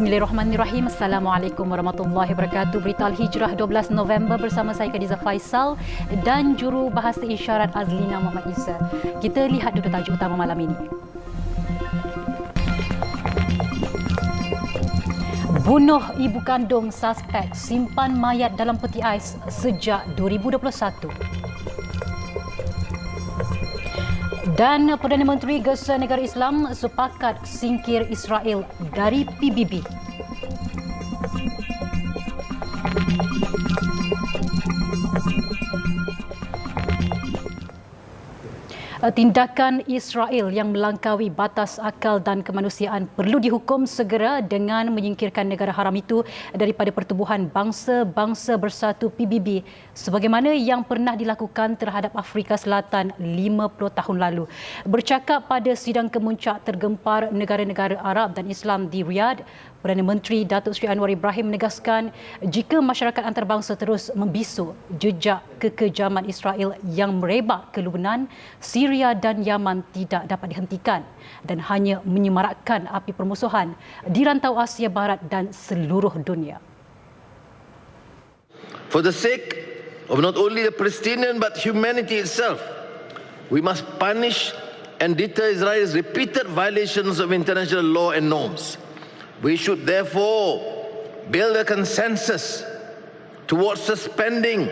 Bismillahirrahmanirrahim. Assalamualaikum warahmatullahi wabarakatuh. Berita Al-Hijrah 12 November bersama saya Khadijah Faisal dan juru bahasa isyarat Azlina Muhammad Isa. Kita lihat dulu tajuk utama malam ini. Bunuh ibu kandung suspek simpan mayat dalam peti ais sejak 2021. Dan Perdana Menteri Gesar Negara Islam sepakat singkir Israel dari PBB. Tindakan Israel yang melangkaui batas akal dan kemanusiaan perlu dihukum segera dengan menyingkirkan negara haram itu daripada Pertubuhan Bangsa-Bangsa Bersatu PBB sebagaimana yang pernah dilakukan terhadap Afrika Selatan 50 tahun lalu. Bercakap pada sidang kemuncak tergempar negara-negara Arab dan Islam di Riyadh, Perdana Menteri Datuk Seri Anwar Ibrahim menegaskan jika masyarakat antarabangsa terus membisu jejak kekejaman Israel yang merebak ke Lebanon, Syria dan Yaman tidak dapat dihentikan dan hanya menyemarakkan api permusuhan di rantau Asia Barat dan seluruh dunia. For the sake of not only the Palestinian but humanity itself, we must punish and deter Israel's repeated violations of international law and norms. We should therefore build a consensus towards suspending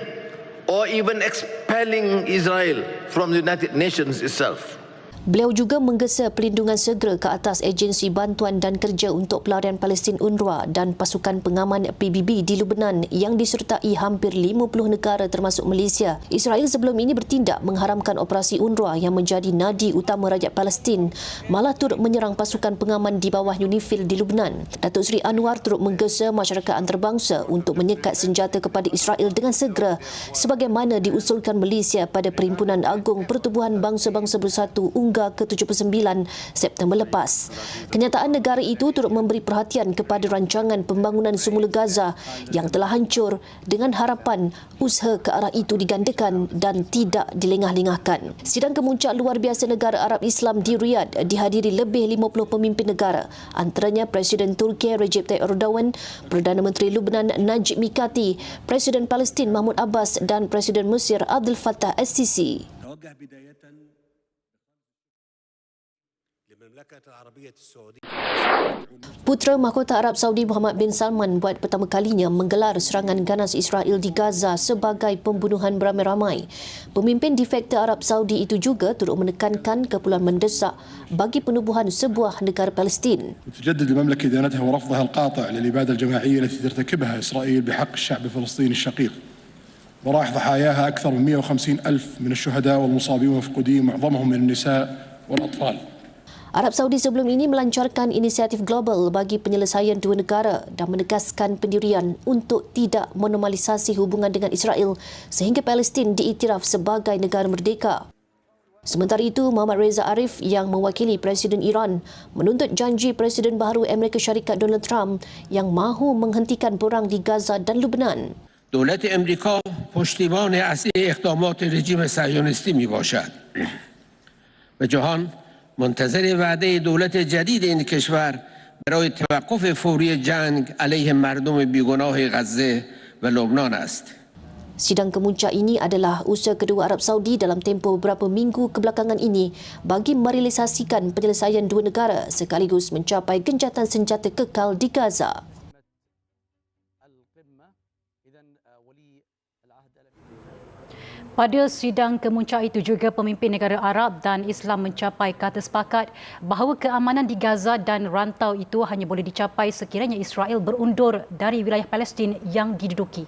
or even expelling Israel from the United Nations itself. Beliau juga menggesa pelindungan segera ke atas Agensi Bantuan dan Kerja untuk Pelarian Palestin UNRWA dan pasukan pengaman PBB di Lebanon yang disertai hampir 50 negara termasuk Malaysia. Israel sebelum ini bertindak mengharamkan operasi UNRWA yang menjadi nadi utama rakyat Palestin, malah turut menyerang pasukan pengaman di bawah UNIFIL di Lebanon. Datuk Seri Anwar turut menggesa masyarakat antarabangsa untuk menyekat senjata kepada Israel dengan segera sebagaimana diusulkan Malaysia pada Perhimpunan Agung Pertubuhan Bangsa-Bangsa Bersatu ke-79 September lepas. Kenyataan negara itu turut memberi perhatian kepada rancangan pembangunan semula Gaza yang telah hancur dengan harapan usaha ke arah itu digandakan dan tidak dilengah-lengahkan. Sidang kemuncak luar biasa negara Arab Islam di Riyadh dihadiri lebih 50 pemimpin negara, antaranya Presiden Turki Recep Tayyip Erdogan, Perdana Menteri Lebanon Najib Mikati, Presiden Palestin Mahmud Abbas dan Presiden Mesir Abdel Fattah al-Sisi. Putera Mahkota Arab Saudi Muhammad bin Salman buat pertama kalinya menggelar serangan ganas Israel di Gaza sebagai pembunuhan beramai-ramai. Pemimpin defekta Arab Saudi itu juga turut menekankan keperluan mendesak bagi penubuhan sebuah negara Palestin. تجدد المملكة ديانتها ورفضها القاطع للإبادة الجماعية التي ترتكبها إسرائيل بحق الشعب الفلسطيني الشقيق. وراح ضحاياها أكثر من 150 ألف من الشهداء والمصابين والمفقودين معظمهم من النساء والأطفال. Arab Saudi sebelum ini melancarkan inisiatif global bagi penyelesaian dua negara dan menegaskan pendirian untuk tidak menormalisasi hubungan dengan Israel sehingga Palestin diiktiraf sebagai negara merdeka. Sementara itu, Muhammad Reza Arif yang mewakili Presiden Iran menuntut janji Presiden baharu Amerika Syarikat Donald Trump yang mahu menghentikan perang di Gaza dan Lebanon. دولت امریکا پشتیبان اصلی اقدامات رژیم صهیونیستی میباشد و جهان منتظر وعده دولت جدید این کشور برای توقف فوری جنگ علیه مردم بیگناه غزه و لبنان است. Sidang kemuncak ini adalah usaha kedua Arab Saudi dalam tempoh beberapa minggu kebelakangan ini bagi merealisasikan penyelesaian dua negara sekaligus mencapai gencatan senjata kekal di Gaza. Pada sidang kemuncak itu juga pemimpin negara Arab dan Islam mencapai kata sepakat bahawa keamanan di Gaza dan rantau itu hanya boleh dicapai sekiranya Israel berundur dari wilayah Palestin yang diduduki.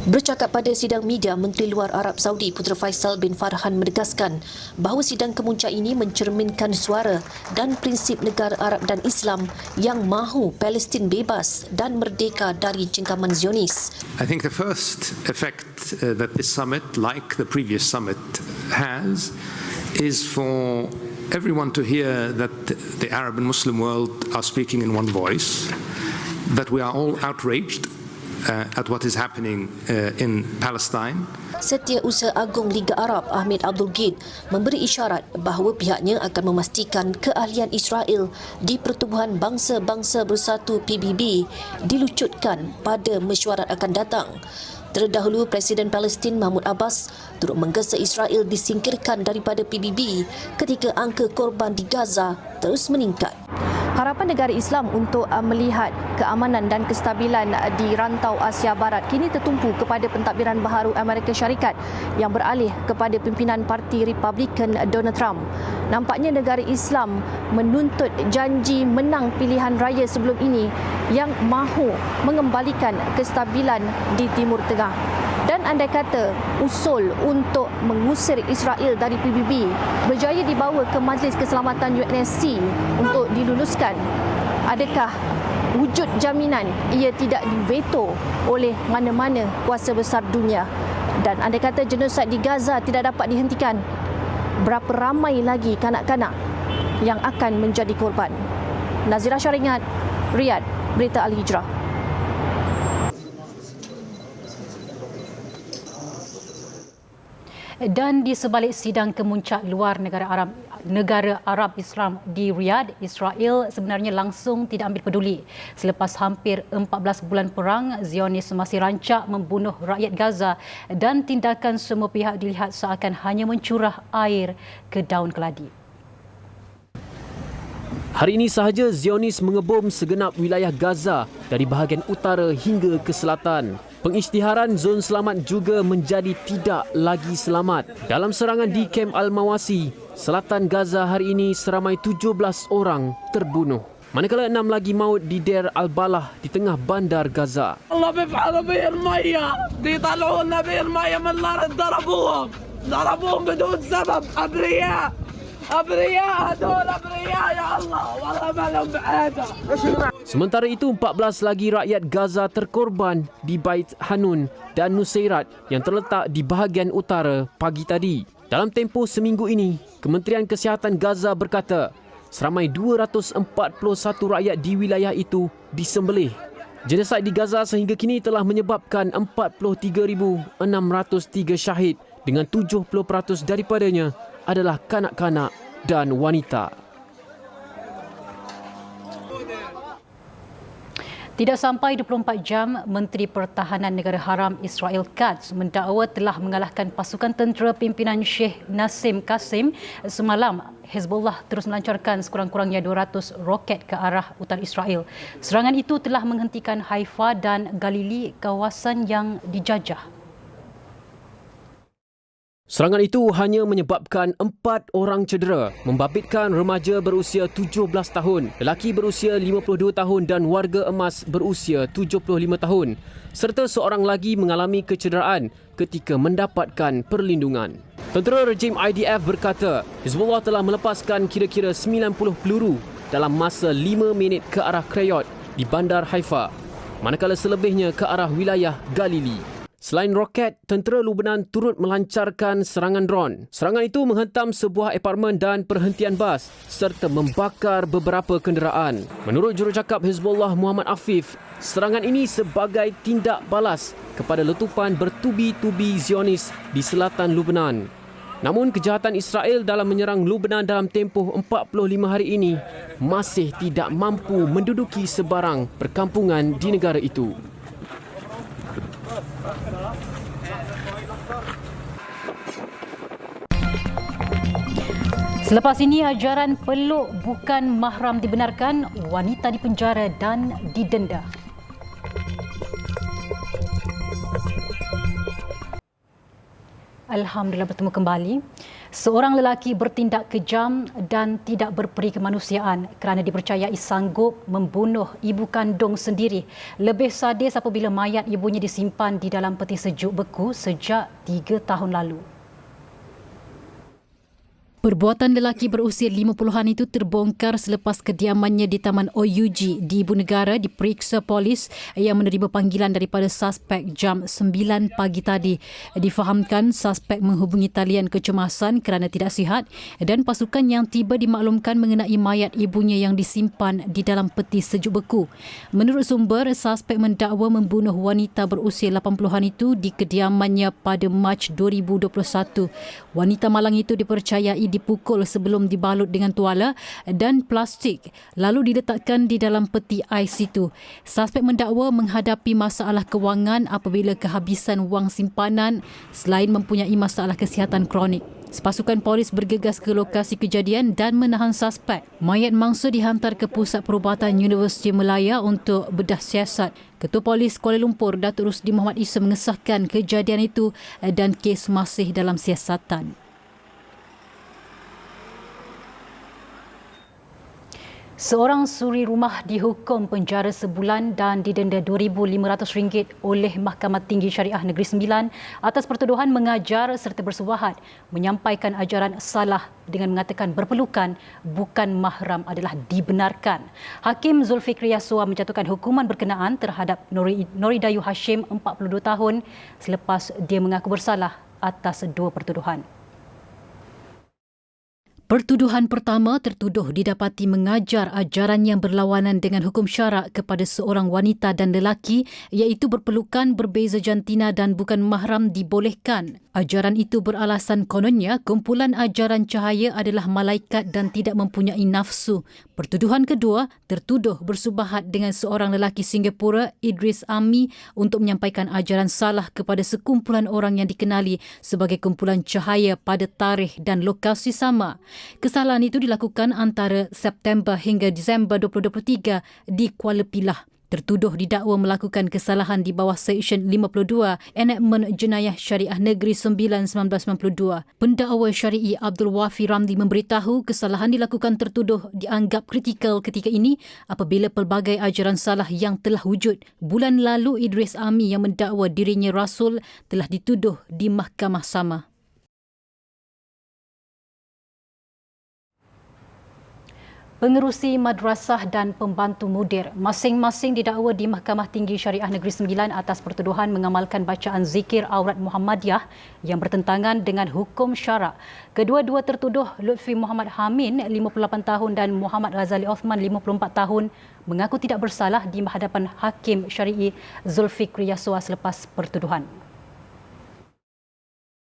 Bercakap pada sidang media, Menteri Luar Arab Saudi Putera Faisal bin Farhan menegaskan bahawa sidang kemuncak ini mencerminkan suara dan prinsip negara Arab dan Islam yang mahu Palestin bebas dan merdeka dari cengkaman Zionis. I think the first effect that this summit, like the previous summit, has is for everyone to hear that the Arab and Muslim world are speaking in one voice, that we are all outraged at what is happening in Palestine. Setiausaha Agung Liga Arab Ahmed Abdul Ghid memberi isyarat bahawa pihaknya akan memastikan keahlian Israel di Pertubuhan Bangsa-Bangsa Bersatu PBB dilucutkan pada mesyuarat akan datang. Terdahulu, Presiden Palestin Mahmud Abbas turut menggesa Israel disingkirkan daripada PBB ketika angka korban di Gaza terus meningkat. Harapan negara Islam untuk melihat keamanan dan kestabilan di rantau Asia Barat kini tertumpu kepada pentadbiran baharu Amerika Syarikat yang beralih kepada pimpinan Parti Republikan Donald Trump. Nampaknya negara Islam menuntut janji menang pilihan raya sebelum ini yang mahu mengembalikan kestabilan di Timur Tengah. Dan andai kata usul untuk mengusir Israel dari PBB berjaya dibawa ke Majlis Keselamatan UNSC untuk diluluskan, adakah wujud jaminan ia tidak diveto oleh mana-mana kuasa besar dunia? Dan andai kata genosid di Gaza tidak dapat dihentikan, berapa ramai lagi kanak-kanak yang akan menjadi korban? Nazira Syaringat, Riyadh, Berita Al-Hijrah. Dan di sebalik sidang kemuncak luar negara Arab Islam di Riyadh, Israel sebenarnya langsung tidak ambil peduli. Selepas hampir 14 bulan perang, Zionis masih rancak membunuh rakyat Gaza dan tindakan semua pihak dilihat seakan hanya mencurah air ke daun keladi. Hari ini sahaja Zionis mengebom segenap wilayah Gaza dari bahagian utara hingga ke selatan. Pengisytiharan zon selamat juga menjadi tidak lagi selamat. Dalam serangan di Kem Al-Mawasi, selatan Gaza hari ini seramai 17 orang terbunuh. Manakala 6 lagi maut di Deir Al-Balah di tengah bandar Gaza. Allah bif'ala bi'r maya, dital'una bi'r maya min al-ard, darabuhum bidun sabab, abriya. أبرياء هذول أبرياء يا الله والله ما لهم بعادة. Sementara itu 14 lagi rakyat Gaza terkorban di Bait Hanun dan Nusairat yang terletak di bahagian utara pagi tadi. Dalam tempoh seminggu ini, Kementerian Kesihatan Gaza berkata seramai 241 rakyat di wilayah itu disembelih. Genosid di Gaza sehingga kini telah menyebabkan 43,603 syahid dengan 70% daripadanya adalah kanak-kanak dan wanita. Tidak sampai 24 jam, Menteri Pertahanan Negara Haram Israel Katz mendakwa telah mengalahkan pasukan tentera pimpinan Sheikh Nassim Qasim semalam. Hezbollah terus melancarkan sekurang-kurangnya 200 roket ke arah utara Israel. Serangan itu telah menghentikan Haifa dan Galilee, kawasan yang dijajah. Serangan itu hanya menyebabkan 4 orang cedera, membabitkan remaja berusia 17 tahun, lelaki berusia 52 tahun dan warga emas berusia 75 tahun, serta seorang lagi mengalami kecederaan ketika mendapatkan perlindungan. Tentera rejim IDF berkata, Hezbollah telah melepaskan kira-kira 90 peluru dalam masa 5 minit ke arah Krayot di bandar Haifa, manakala selebihnya ke arah wilayah Galilee. Selain roket, tentera Lubnan turut melancarkan serangan drone. Serangan itu menghentam sebuah apartmen dan perhentian bas serta membakar beberapa kenderaan. Menurut jurucakap Hezbollah Muhammad Afif, serangan ini sebagai tindak balas kepada letupan bertubi-tubi Zionis di selatan Lubnan. Namun kejahatan Israel dalam menyerang Lubnan dalam tempoh 45 hari ini masih tidak mampu menduduki sebarang perkampungan di negara itu. Selepas ini, ajaran peluk bukan mahram dibenarkan, wanita dipenjara dan didenda. Alhamdulillah bertemu kembali. Seorang lelaki bertindak kejam dan tidak berperi kemanusiaan kerana dipercayai sanggup membunuh ibu kandung sendiri. Lebih sadis apabila mayat ibunya disimpan di dalam peti sejuk beku sejak 3 tahun lalu. Perbuatan lelaki berusia 50-an itu terbongkar selepas kediamannya di Taman OUG di Ibu Negara diperiksa polis yang menerima panggilan daripada suspek jam 9 pagi tadi. Difahamkan suspek menghubungi talian kecemasan kerana tidak sihat dan pasukan yang tiba dimaklumkan mengenai mayat ibunya yang disimpan di dalam peti sejuk beku. Menurut sumber, suspek mendakwa membunuh wanita berusia 80-an itu di kediamannya pada Mac 2021. Wanita malang itu dipercayai dipukul sebelum dibalut dengan tuala dan plastik lalu diletakkan di dalam peti ais itu. Suspek mendakwa menghadapi masalah kewangan apabila kehabisan wang simpanan selain mempunyai masalah kesihatan kronik. Pasukan polis bergegas ke lokasi kejadian dan menahan suspek. Mayat mangsa dihantar ke Pusat Perubatan Universiti Melaya untuk bedah siasat. Ketua Polis Kuala Lumpur, Datuk Rusdi Muhammad Isa mengesahkan kejadian itu dan kes masih dalam siasatan. Seorang suri rumah dihukum penjara sebulan dan didenda RM2,500 oleh Mahkamah Tinggi Syariah Negeri Sembilan atas pertuduhan mengajar serta bersubahat menyampaikan ajaran salah dengan mengatakan berpelukan bukan mahram adalah dibenarkan. Hakim Zulfikri Yaswa menjatuhkan hukuman berkenaan terhadap Noridayu Hashim 42 tahun selepas dia mengaku bersalah atas dua pertuduhan. Pertuduhan pertama, tertuduh didapati mengajar ajaran yang berlawanan dengan hukum syarak kepada seorang wanita dan lelaki iaitu berpelukan berbeza jantina dan bukan mahram dibolehkan. Ajaran itu beralasan kononnya kumpulan ajaran cahaya adalah malaikat dan tidak mempunyai nafsu. Pertuduhan kedua, tertuduh bersubahat dengan seorang lelaki Singapura, Idris Ami, untuk menyampaikan ajaran salah kepada sekumpulan orang yang dikenali sebagai kumpulan cahaya pada tarikh dan lokasi sama. Kesalahan itu dilakukan antara September hingga Disember 2023 di Kuala Pilah. Tertuduh didakwa melakukan kesalahan di bawah Seksyen 52 Enakmen Jenayah Syariah Negeri Sembilan 1992. Pendakwa Syari'i Abdul Wafi Ramli memberitahu kesalahan dilakukan tertuduh dianggap kritikal ketika ini apabila pelbagai ajaran salah yang telah wujud. Bulan lalu Idris Ami yang mendakwa dirinya Rasul telah dituduh di mahkamah sama. Pengerusi madrasah dan pembantu mudir masing-masing didakwa di Mahkamah Tinggi Syariah Negeri Sembilan atas pertuduhan mengamalkan bacaan zikir aurat Muhammadiyah yang bertentangan dengan hukum syarak. Kedua-dua tertuduh Lutfi Muhammad Hamin 58 tahun dan Muhammad Ghazali Osman 54 tahun mengaku tidak bersalah di hadapan Hakim Syari'i Zulfikri Yaswa selepas pertuduhan.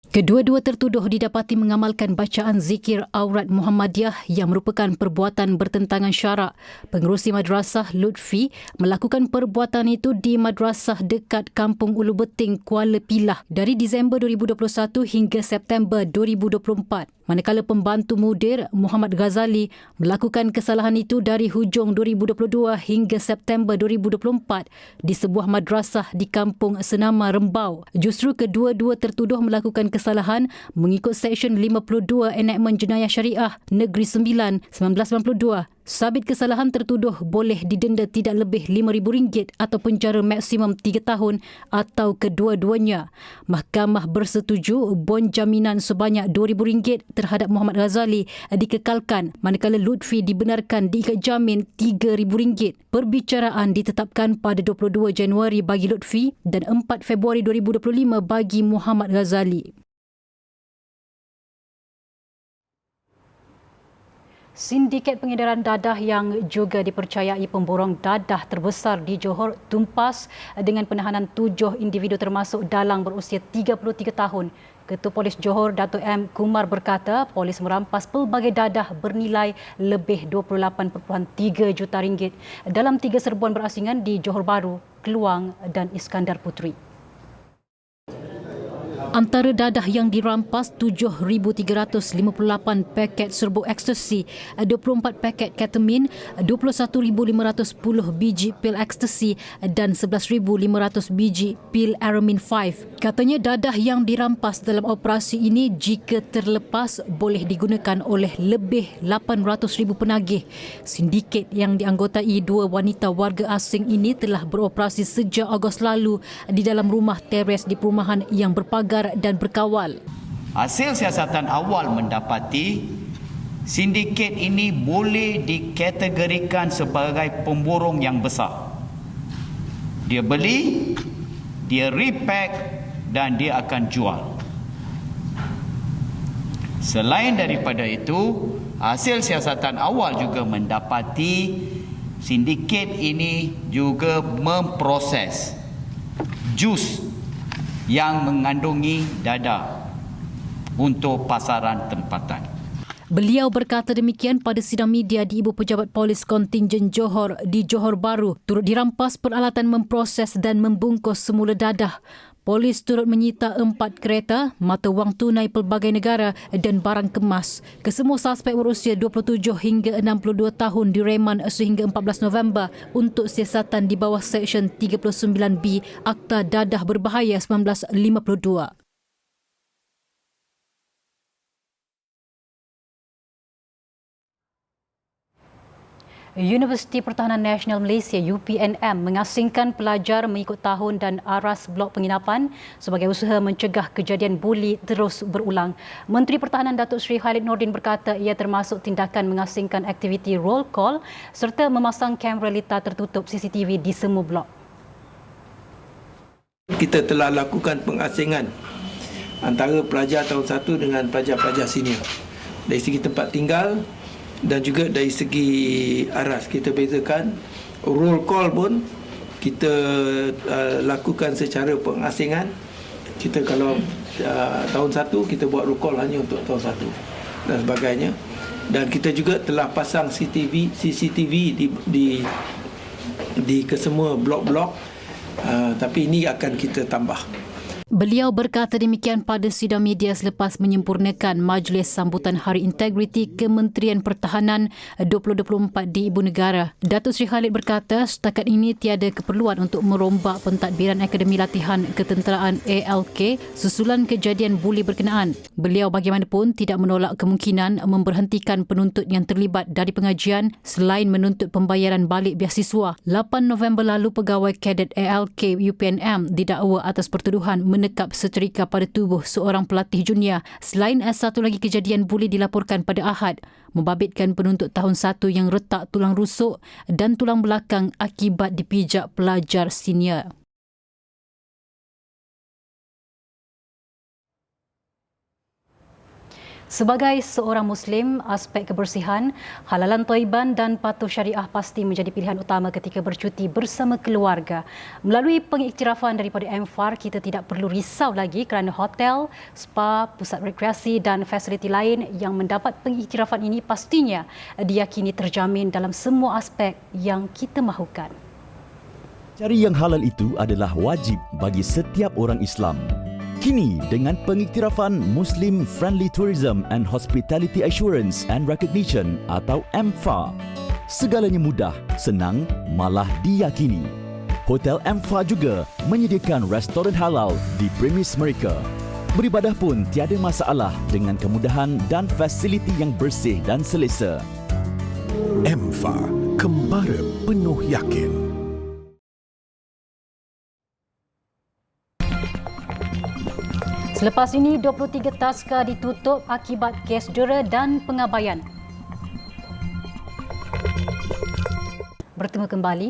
Kedua-dua tertuduh didapati mengamalkan bacaan zikir aurat Muhammadiyah yang merupakan perbuatan bertentangan syarak. Pengerusi madrasah Lutfi melakukan perbuatan itu di madrasah dekat Kampung Ulu Beting, Kuala Pilah dari Disember 2021 hingga September 2024. Manakala pembantu mudir Muhammad Ghazali melakukan kesalahan itu dari hujung 2022 hingga September 2024 di sebuah madrasah di Kampung Senama Rembau. Justru kedua-dua tertuduh melakukan kesalahan mengikut Seksyen 52 Enakmen Jenayah Syariah Negeri Sembilan 1992. Sabit kesalahan tertuduh boleh didenda tidak lebih RM5,000 atau penjara maksimum 3 tahun atau kedua-duanya. Mahkamah bersetuju bon jaminan sebanyak RM2,000 terhadap Muhammad Ghazali dikekalkan manakala Lutfi dibenarkan diikat jamin RM3,000. Perbicaraan ditetapkan pada 22 Januari bagi Lutfi dan 4 Februari 2025 bagi Muhammad Ghazali. Sindiket pengedaran dadah yang juga dipercayai pemborong dadah terbesar di Johor tumpas dengan penahanan 7 individu termasuk dalang berusia 33 tahun. Ketua Polis Johor Dato' M. Kumar berkata polis merampas pelbagai dadah bernilai lebih RM28.3 juta dalam 3 serbuan berasingan di Johor Bahru, Keluang dan Iskandar Puteri. Antara dadah yang dirampas 7,358 paket serbuk ekstasi, 24 paket ketamin, 21,510 biji pil ekstasi dan 11,500 biji pil Aramin 5. Katanya dadah yang dirampas dalam operasi ini jika terlepas boleh digunakan oleh lebih 800,000 penagih. Sindiket yang dianggotai 2 wanita warga asing ini telah beroperasi sejak Ogos lalu di dalam rumah teres di perumahan yang berpagar dan berkawal. Hasil siasatan awal mendapati sindiket ini boleh dikategorikan sebagai pemborong yang besar. Dia beli, dia repack dan dia akan jual. Selain daripada itu, hasil siasatan awal juga mendapati sindiket ini juga memproses jus yang mengandungi dadah untuk pasaran tempatan. Beliau berkata demikian pada sidang media di Ibu Pejabat Polis Kontingen Johor di Johor Bahru. Turut dirampas peralatan memproses dan membungkus semula dadah. Polis turut menyita 4 kereta, mata wang tunai pelbagai negara dan barang kemas. Kesemua suspek berusia 27 hingga 62 tahun direman sehingga 14 November untuk siasatan di bawah Seksyen 39B Akta Dadah Berbahaya 1952. Universiti Pertahanan Nasional Malaysia UPNM mengasingkan pelajar mengikut tahun dan aras blok penginapan sebagai usaha mencegah kejadian buli terus berulang. Menteri Pertahanan Datuk Seri Khalid Nordin berkata ia termasuk tindakan mengasingkan aktiviti roll call serta memasang kamera litar tertutup CCTV di semua blok. Kita telah lakukan pengasingan antara pelajar tahun 1 dengan pelajar-pelajar senior. Dari segi tempat tinggal dan juga dari segi aras kita bezakan. Roll call pun kita lakukan secara pengasingan. Kita kalau tahun 1 kita buat roll call hanya untuk tahun 1 dan sebagainya. Dan kita juga telah pasang CCTV di kesemua blok-blok, tapi ini akan kita tambah. Beliau berkata demikian pada sidang media selepas menyempurnakan Majlis Sambutan Hari Integriti Kementerian Pertahanan 2024 di Ibu Negara. Datuk Seri Khalid berkata setakat ini tiada keperluan untuk merombak pentadbiran Akademi Latihan Ketenteraan ALK susulan kejadian buli berkenaan. Beliau bagaimanapun tidak menolak kemungkinan memberhentikan penuntut yang terlibat dari pengajian selain menuntut pembayaran balik biasiswa. 8 November lalu pegawai kadet ALK UPNM didakwa atas pertuduhan menekap setrika pada tubuh seorang pelatih junior. Selain satu lagi kejadian buli dilaporkan pada Ahad, membabitkan penuntut tahun 1 yang retak tulang rusuk dan tulang belakang akibat dipijak pelajar senior. Sebagai seorang Muslim, aspek kebersihan, halalan thayyiban dan patuh syariah pasti menjadi pilihan utama ketika bercuti bersama keluarga. Melalui pengiktirafan daripada MFAR, kita tidak perlu risau lagi kerana hotel, spa, pusat rekreasi dan fasiliti lain yang mendapat pengiktirafan ini pastinya diyakini terjamin dalam semua aspek yang kita mahukan. Cari yang halal itu adalah wajib bagi setiap orang Islam. Kini dengan pengiktirafan Muslim Friendly Tourism and Hospitality Assurance and Recognition atau MFA, segalanya mudah, senang, malah diyakini. Hotel MFA juga menyediakan restoran halal di premis mereka. Beribadah pun tiada masalah dengan kemudahan dan fasiliti yang bersih dan selesa. MFA, kembara penuh yakin. Selepas ini, 23 taska ditutup akibat kes dera dan pengabaian. Bertemu kembali.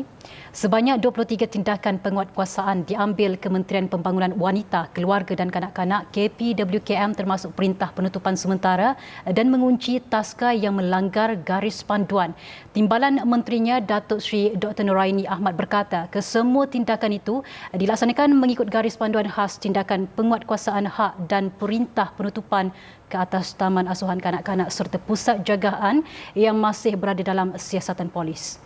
Sebanyak 23 tindakan penguatkuasaan diambil Kementerian Pembangunan Wanita, Keluarga dan Kanak-kanak KPWKM termasuk perintah penutupan sementara dan mengunci taska yang melanggar garis panduan. Timbalan menterinya Datuk Seri Dr. Noraini Ahmad berkata kesemua tindakan itu dilaksanakan mengikut garis panduan khas tindakan penguatkuasaan hak dan perintah penutupan ke atas Taman Asuhan Kanak-kanak serta pusat jagaan yang masih berada dalam siasatan polis.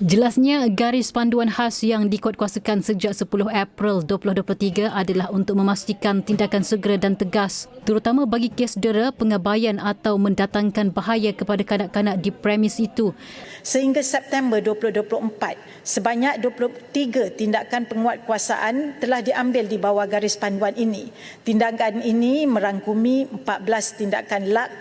Jelasnya, garis panduan khas yang dikuatkuasakan sejak 10 April 2023 adalah untuk memastikan tindakan segera dan tegas, terutama bagi kes dera, pengabaian atau mendatangkan bahaya kepada kanak-kanak di premis itu. Sehingga September 2024, sebanyak 23 tindakan penguatkuasaan telah diambil di bawah garis panduan ini. Tindakan ini merangkumi 14 tindakan LAK,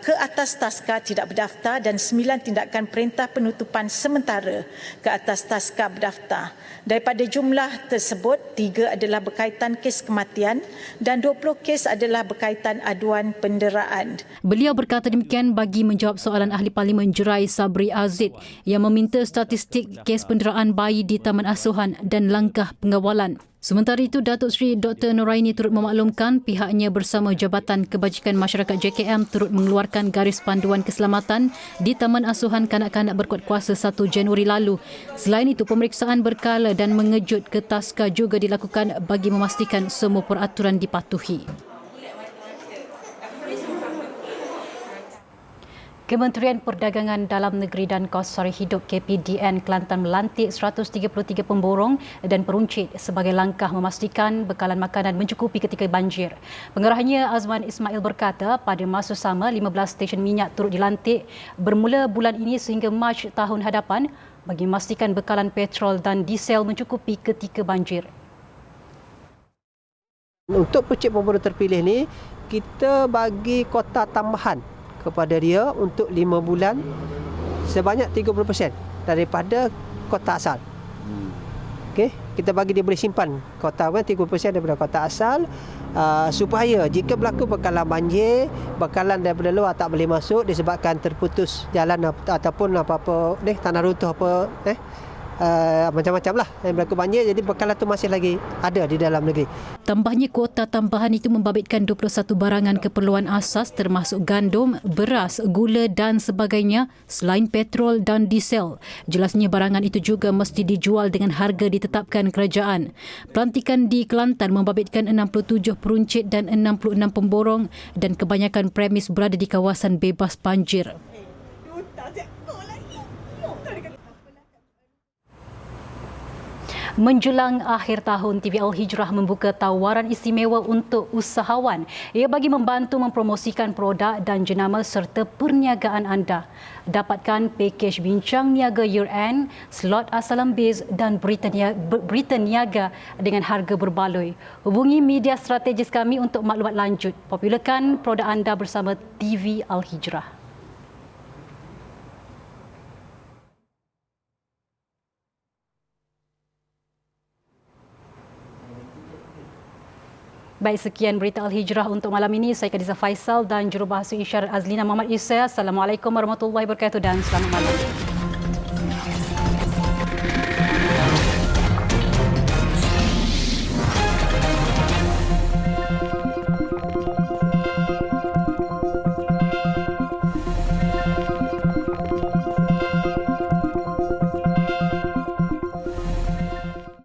ke atas taska tidak berdaftar dan 9 tindakan perintah penutupan sementara ke atas taska berdaftar. Daripada jumlah tersebut, 3 adalah berkaitan kes kematian dan 20 kes adalah berkaitan aduan penderaan. Beliau berkata demikian bagi menjawab soalan Ahli Parlimen Jerai Sabri Azid yang meminta statistik kes penderaan bayi di taman asuhan dan langkah pengawalan. Sementara itu, Datuk Seri Dr. Noraini turut memaklumkan pihaknya bersama Jabatan Kebajikan Masyarakat JKM turut mengeluarkan garis panduan keselamatan di Taman Asuhan Kanak-Kanak Berkuat Kuasa 1 Januari lalu. Selain itu, pemeriksaan berkala dan mengejut ke taska juga dilakukan bagi memastikan semua peraturan dipatuhi. Kementerian Perdagangan Dalam Negeri dan Kos Sara Hidup KPDN Kelantan melantik 133 pemborong dan peruncit sebagai langkah memastikan bekalan makanan mencukupi ketika banjir. Pengarahannya Azman Ismail berkata pada masa sama 15 stesen minyak turut dilantik bermula bulan ini sehingga Mac tahun hadapan bagi memastikan bekalan petrol dan diesel mencukupi ketika banjir. Untuk peruncit pemborong terpilih ni, kita bagi kota tambahan kepada dia untuk 5 bulan sebanyak 30% daripada kota asal. Okey, kita bagi dia boleh simpan kota 30% daripada kota asal supaya jika berlaku bekalan banjir, bekalan daripada luar tak boleh masuk disebabkan terputus jalan ataupun apa-apa tanah runtuh apa macam-macam lah yang berlaku banjir, jadi bekalan tu masih lagi ada di dalam negeri. Tambahnya, kuota tambahan itu membabitkan 21 barangan keperluan asas termasuk gandum, beras, gula dan sebagainya selain petrol dan diesel. Jelasnya barangan itu juga mesti dijual dengan harga ditetapkan kerajaan. Pelantikan di Kelantan membabitkan 67 peruncit dan 66 pemborong dan kebanyakan premis berada di kawasan bebas banjir. Menjelang akhir tahun, TV Al-Hijrah membuka tawaran istimewa untuk usahawan. Ia bagi membantu mempromosikan produk dan jenama serta perniagaan anda. Dapatkan pakej bincang niaga year-end, slot Assalam Biz dan berita niaga dengan harga berbaloi. Hubungi media strategis kami untuk maklumat lanjut. Popularkan produk anda bersama TV Al-Hijrah. Baik, sekian berita Al-Hijrah untuk malam ini. Saya Khadijah Faisal dan Jurubahasa Isyarat Azlina Muhammad Isa. Assalamualaikum warahmatullahi wabarakatuh dan selamat malam.